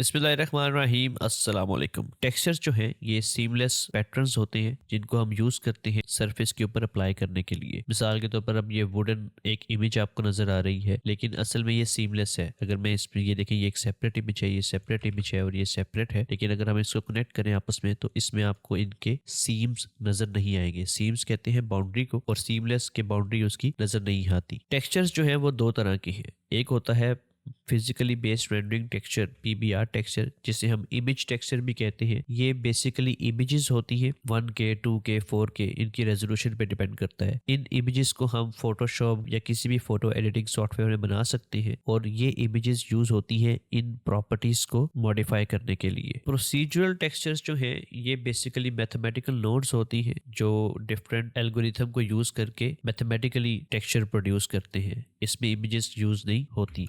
बिस्मिल्लाहिर्रहमानिर्रहीम अस्सलाम वालेकुम। टेक्सचर्स जो हैं ये सीमलेस पैटर्न्स होते हैं जिनको हम यूज़ करते हैं सरफेस के ऊपर अप्लाई करने के लिए। मिसाल के तौर पर अब ये वुडन एक इमेज आपको नज़र आ रही है, लेकिन असल में ये सीमलेस है। अगर मैं इसमें ये देखें, ये एक सेपरेट इमेज है, ये सेपरेट इमेज है और ये सेपरेट है, लेकिन अगर हम इसको कनेक्ट करें आपस में तो इसमें आपको इनके सीम्स नज़र नहीं आएंगे। सीम्स कहते हैं बाउंड्री को, और सीमलेस के बाउंड्री उसकी नज़र नहीं आती। टेक्सचर्स जो है वो दो तरह के हैं। एक होता है physically based rendering texture, PBR texture, जिसे हम इमेज टेक्सचर भी कहते हैं। ये बेसिकली इमेजेस होती हैं 1K 2K 4K, इनकी रेजोल्यूशन पे डिपेंड करता है। इन इमेजेस को हम फोटोशॉप या किसी भी फोटो एडिटिंग सॉफ्टवेयर में बना सकते हैं, और ये इमेजेस यूज होती हैं इन प्रॉपर्टीज को मॉडिफाई करने के लिए। प्रोसीजरल टेक्सचर्स जो है ये बेसिकली मैथमेटिकल नोड्स होती हैं जो डिफरेंट एल्गोरिथम को यूज करके मैथमेटिकली टेक्सचर प्रोड्यूस करते हैं। इसमें इमेजेस यूज नहीं होती,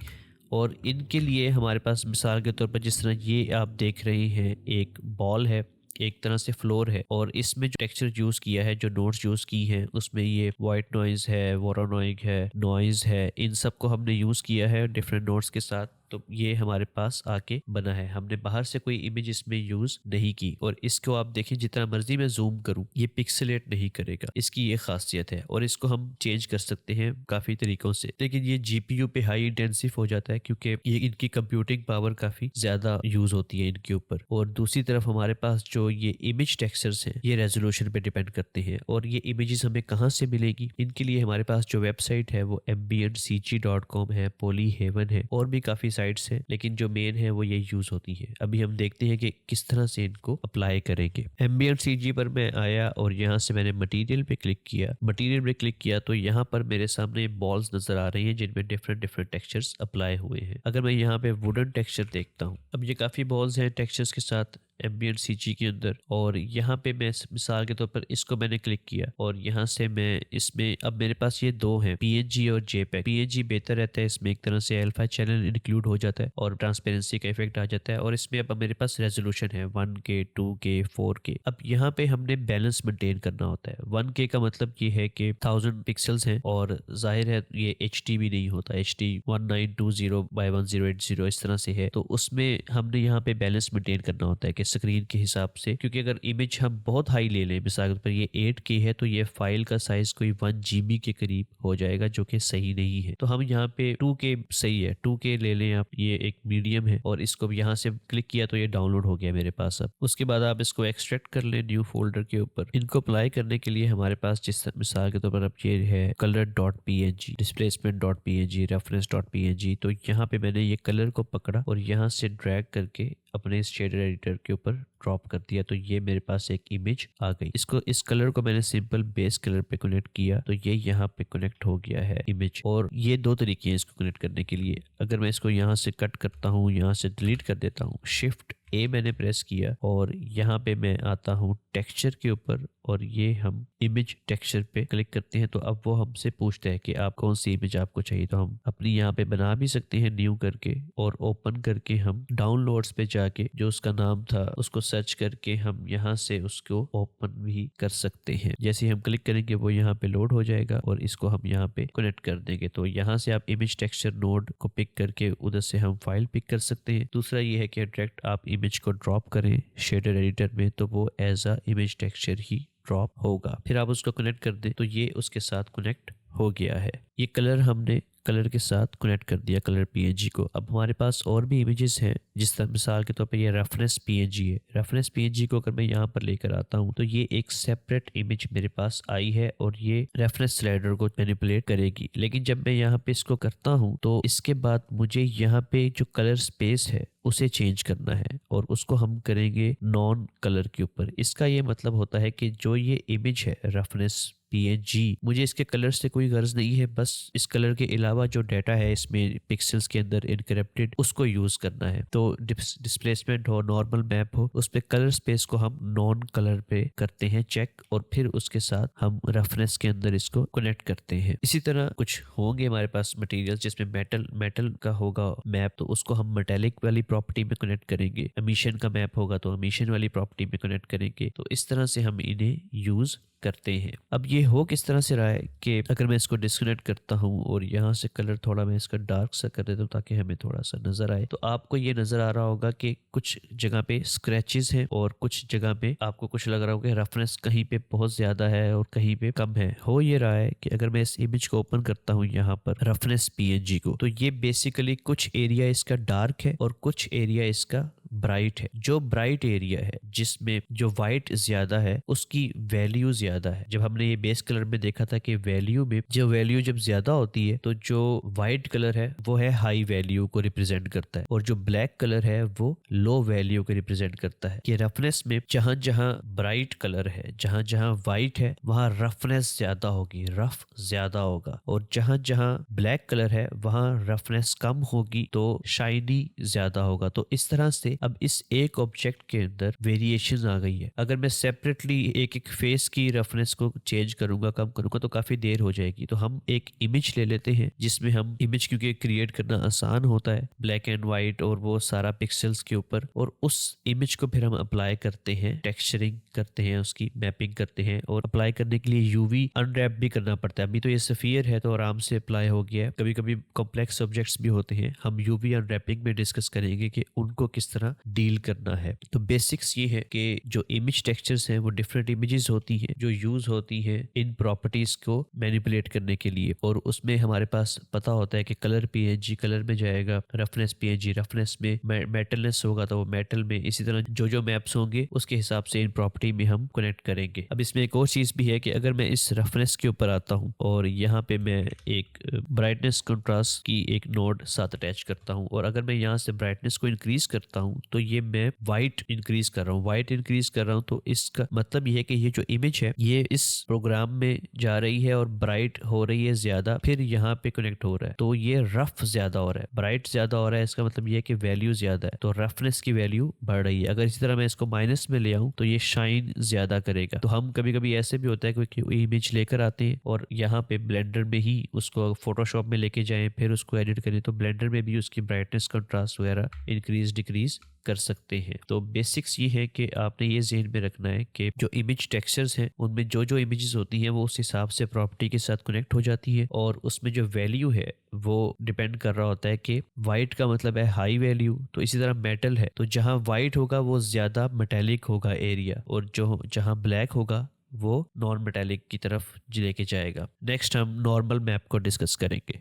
और इनके लिए हमारे पास मिसाल के तौर पर जिस तरह ये आप देख रहे हैं, एक बॉल है, एक तरह से फ्लोर है, और इसमें जो टेक्सचर यूज किया है, जो नोट्स यूज की हैं, उसमें ये वाइट नॉइज है, वोरोनोइक है, नॉइज है, इन सब को हमने यूज किया है डिफरेंट नोट्स के साथ। तो ये हमारे पास आके बना है, हमने बाहर से कोई इमेज इसमें यूज नहीं की। और इसको आप देखें, जितना मर्जी मैं जूम करूं ये पिक्सेलेट नहीं करेगा, इसकी ये खासियत है। और इसको हम चेंज कर सकते हैं काफी तरीकों से, लेकिन ये जीपीयू पे हाई इंटेंसिव हो जाता है क्योंकि ये इनकी कंप्यूटिंग पावर काफी ज्यादा यूज होती है इनके ऊपर। और दूसरी तरफ हमारे पास जो ये इमेज टेक्सचर्स हैं ये रेजोल्यूशन पे डिपेंड करते हैं। और ये इमेजेस हमें कहाँ से मिलेगी, इनके लिए हमारे पास जो वेबसाइट है वो ambientcg.com है, पोलीहेवन है, और भी काफी साइट्स हैं, लेकिन जो मेन है वो ये यूज होती है। अभी हम देखते हैं कि किस तरह से इनको अप्लाई करेंगे। एम्बिएंट सीजी पर मैं आया और यहाँ से मैंने मटेरियल पे क्लिक किया। मटेरियल पे क्लिक किया तो यहाँ पर मेरे सामने बॉल्स नजर आ रही हैं जिनमें डिफरेंट डिफरेंट टेक्सचर्स अप्लाई हुए हैं। अगर मैं यहाँ पे वुडन टेक्सचर देखता हूँ, अब ये काफी बॉल्स हैं टेक्सचर्स के साथ एम्बिएंट सीजी के अंदर, और यहाँ पे मैं मिसाल के तौर पर इसको मैंने क्लिक किया और यहाँ से मैं इसमें, अब मेरे पास ये दो हैं, पीएनजी और जेपेग। पीएनजी बेहतर रहता है, इसमें एक तरह से अल्फा चैनल इंक्लूड हो जाता है और ट्रांसपेरेंसी का इफेक्ट आ जाता है, और इसमें अब मेरे पास रेजोल्यूशन है 1K 2K 4K। अब यहाँ पे हमने बैलेंस मेंटेन करना होता है। 1K का मतलब ये है कि 1000 पिक्सल्स हैं, और जाहिर है ये HD भी नहीं होता, HD 1920x1080 इस तरह से है। तो उसमें हमने यहाँ पे बैलेंस मेंटेन करना होता है कि स्क्रीन के हिसाब से, क्योंकि अगर इमेज हम बहुत हाई ले लें, मिसाल पर ये 8K है, तो ये फाइल का साइज कोई 1 GB के करीब हो जाएगा, जो कि सही नहीं है। तो हम यहाँ पे 2K सही है, 2K ले लें आप, ये एक मीडियम है, और इसको यहाँ से क्लिक किया तो ये डाउनलोड हो गया मेरे पास। अब उसके बाद आप इसको एक्सट्रैक्ट कर लें न्यू फोल्डर के ऊपर। इनको अप्लाई करने के लिए हमारे पास जिस मिसाल के तौर पर अब ये है color.png, displacement.png, reference.png, तो यहाँ पे मैंने ये कलर को पकड़ा और यहाँ से ड्रैग करके अपने इस शेडर एडिटर के ऊपर ड्रॉप कर दिया, तो ये मेरे पास एक इमेज आ गई। इसको, इस कलर को मैंने सिंपल बेस कलर पे कनेक्ट किया तो ये यहाँ पे कनेक्ट हो गया है इमेज। और ये दो तरीके हैं इसको कनेक्ट करने के लिए। अगर मैं इसको यहाँ से कट करता हूँ, यहाँ से डिलीट कर देता हूँ, शिफ्ट A मैंने प्रेस किया और यहाँ पे मैं आता हूँ टेक्सचर के ऊपर, और ये हम इमेज टेक्सचर पे क्लिक करते हैं। तो अब वो हमसे पूछता है कि आप कौन सी इमेज आपको चाहिए, तो हम अपनी यहाँ पे बना भी सकते हैं न्यू करके, और ओपन करके हम डाउनलोड्स पे जाके जो उसका नाम था उसको सर्च करके हम यहाँ से उसको ओपन भी कर सकते हैं। जैसे हम क्लिक करेंगे वो यहाँ पे लोड हो जाएगा, और इसको हम यहाँ पे कनेक्ट कर देंगे। तो यहाँ से आप इमेज टेक्सचर नोड को पिक करके उधर से हम फाइल पिक कर सकते हैं। दूसरा ये है कि डायरेक्ट आप इमेज को ड्रॉप करें शेडर एडिटर में, तो वो एज अ इमेज टेक्सचर ही ड्रॉप होगा। फिर आप उसको कनेक्ट कर दें तो ये उसके साथ कनेक्ट हो गया है। ये कलर हमने कलर के साथ कनेक्ट कर दिया, कलर पीएनजी को। अब हमारे पास और भी इमेजेस हैं, जिस तरह मिसाल के तौर पे ये रेफरेंस पीएनजी है। रेफरेंस पीएनजी को अगर मैं यहाँ पर लेकर आता हूँ तो ये एक सेपरेट इमेज मेरे पास आई है, और ये रेफरेंस स्लाइडर को मैनिपुलेट करेगी। लेकिन जब मैं यहाँ पे इसको करता हूँ तो इसके बाद मुझे यहाँ पे जो कलर स्पेस है उसे चेंज करना है, और उसको हम करेंगे नॉन कलर के ऊपर। इसका ये मतलब होता है कि जो ये इमेज है रेफरेंस पीएनजी, मुझे इसके कलर से कोई गर्ज नहीं है, बस इस कलर के अलावा जो डाटा है इसमें पिक्सेल्स के अंदर इनकरिप्टेड, उसको यूज करना है। तो डिस्प्लेसमेंट हो, नॉर्मल मैप हो, उस पे कलर स्पेस को हम नॉन कलर पे करते हैं चेक, और फिर उसके साथ हम रेफरेंस के अंदर इसको कनेक्ट करते हैं। इसी तरह कुछ होंगे हमारे पास मटेरियल जिसमें मेटल का होगा मैप, तो उसको हम मेटेलिक वाली प्रॉपर्टी में कनेक्ट करेंगे। एमिशन का मैप होगा तो एमिशन वाली प्रॉपर्टी में कनेक्ट करेंगे। तो इस तरह से हम इन्हें यूज करते हैं। अब ये हो किस तरह से रहा है कि अगर मैं इसको डिस्कनेक्ट करता हूँ और यहाँ से कलर थोड़ा मैं इसका डार्क सा कर देता हूँ ताकि हमें थोड़ा सा नजर आए, तो आपको ये नजर आ रहा होगा कि कुछ जगह पे स्क्रैचेस हैं और कुछ जगह पे आपको कुछ लग रहा होगा कि रफनेस कहीं पे बहुत ज्यादा है और कहीं पे कम है। हो ये रहा है कि अगर मैं इस इमेज को ओपन करता हूँ यहाँ पर रफनेस पीएनजी को, तो ये बेसिकली कुछ एरिया इसका डार्क है और कुछ एरिया इसका ब्राइट है। जो ब्राइट एरिया है जिसमें जो व्हाइट ज्यादा है उसकी वैल्यू ज्यादा है। जब हमने ये बेस कलर में देखा था कि वैल्यू में जो वैल्यू जब ज्यादा होती है तो जो व्हाइट कलर है वो है हाई वैल्यू को रिप्रेजेंट करता है और जो ब्लैक कलर है वो लो वैल्यू को रिप्रेजेंट करता है। कि रफनेस में जहां जहां ब्राइट कलर है, जहां जहां व्हाइट है, वहां रफनेस ज्यादा होगी, रफ ज्यादा होगा, और जहां जहां ब्लैक कलर है वहां रफनेस कम होगी तो शाइनी ज्यादा होगा। तो इस तरह से अब इस एक ऑब्जेक्ट के अंदर वेरिएशन आ गई है। अगर मैं सेपरेटली एक एक फेस की रफनेस को चेंज करूंगा, कम करूंगा, तो काफी देर हो जाएगी। तो हम एक इमेज ले लेते हैं जिसमें हम इमेज, क्योंकि क्रिएट करना आसान होता है, ब्लैक एंड व्हाइट और वो सारा पिक्सल्स के ऊपर, और उस इमेज को फिर हम अप्लाई करते हैं, टेक्सचरिंग करते हैं, उसकी मैपिंग करते हैं। और अप्लाई करने के लिए यूवी अनरैप भी करना पड़ता है। अभी तो ये सफियर है तो आराम से अप्लाई हो गया है। कभी कभी कॉम्प्लेक्स ऑब्जेक्ट्स भी होते हैं, हम यूवी अनरैपिंग में डिस्कस करेंगे कि उनको किस तरह डील करना है। तो बेसिक्स ये है कि जो इमेज टेक्सचर्स हैं वो डिफरेंट इमेजेस होती हैं जो यूज होती हैं इन प्रॉपर्टीज को मैनिपुलेट करने के लिए, और उसमें हमारे पास पता होता है कि कलर पीएनजी कलर में जाएगा, रफनेस पीएनजी रफनेस में, मेटलनेस होगा तो वो मेटल में, इसी तरह जो जो मैप्स होंगे उसके हिसाब से इन प्रॉपर्टी में हम कनेक्ट करेंगे। अब इसमें एक और चीज भी है कि अगर मैं इस रफनेस के ऊपर आता हूँ और यहाँ पे मैं एक ब्राइटनेस कंट्रास्ट की एक नोड साथ अटैच करता हूँ, और अगर मैं यहाँ से ब्राइटनेस को इंक्रीज करता हूँ तो ये मैं वाइट इंक्रीज कर रहा हूँ, वाइट इंक्रीज कर रहा हूँ, तो इसका मतलब ये है कि ये जो इमेज है ये इस प्रोग्राम में जा रही है और ब्राइट हो रही है ज्यादा, फिर यहाँ पे कनेक्ट हो रहा है तो ये रफ ज्यादा हो रहा है, ब्राइट ज्यादा हो रहा है। इसका मतलब ये है कि वैल्यू ज्यादा है तो रफनेस की वैल्यू बढ़ रही है। अगर इसी तरह मैं इसको माइनस में ले आऊं तो ये शाइन ज्यादा करेगा। तो हम कभी कभी ऐसे भी होता है कि इमेज लेकर आते हैं और यहाँ पे ब्लेंडर में ही उसको फोटोशॉप में लेके जाएं, फिर उसको एडिट करें, तो ब्लेंडर में भी उसकी ब्राइटनेस कंट्रास्ट वगैरह इंक्रीज डिक्रीज कर सकते हैं। तो बेसिक्स ये है कि आपने ये ज़हन में रखना है कि जो इमेज टेक्सचर्स हैं उनमें जो जो इमेजेस होती हैं वो उस हिसाब से प्रॉपर्टी के साथ कनेक्ट हो जाती है, और उसमें जो वैल्यू है वो डिपेंड कर रहा होता है कि वाइट का मतलब है हाई वैल्यू, तो इसी तरह मेटल है तो जहां वाइट होगा वो ज्यादा मेटेलिक होगा एरिया, और जो जहां ब्लैक होगा वो नॉन मेटेलिक की तरफ लेके जाएगा। नेक्स्ट हम नॉर्मल मैप को डिस्कस करेंगे।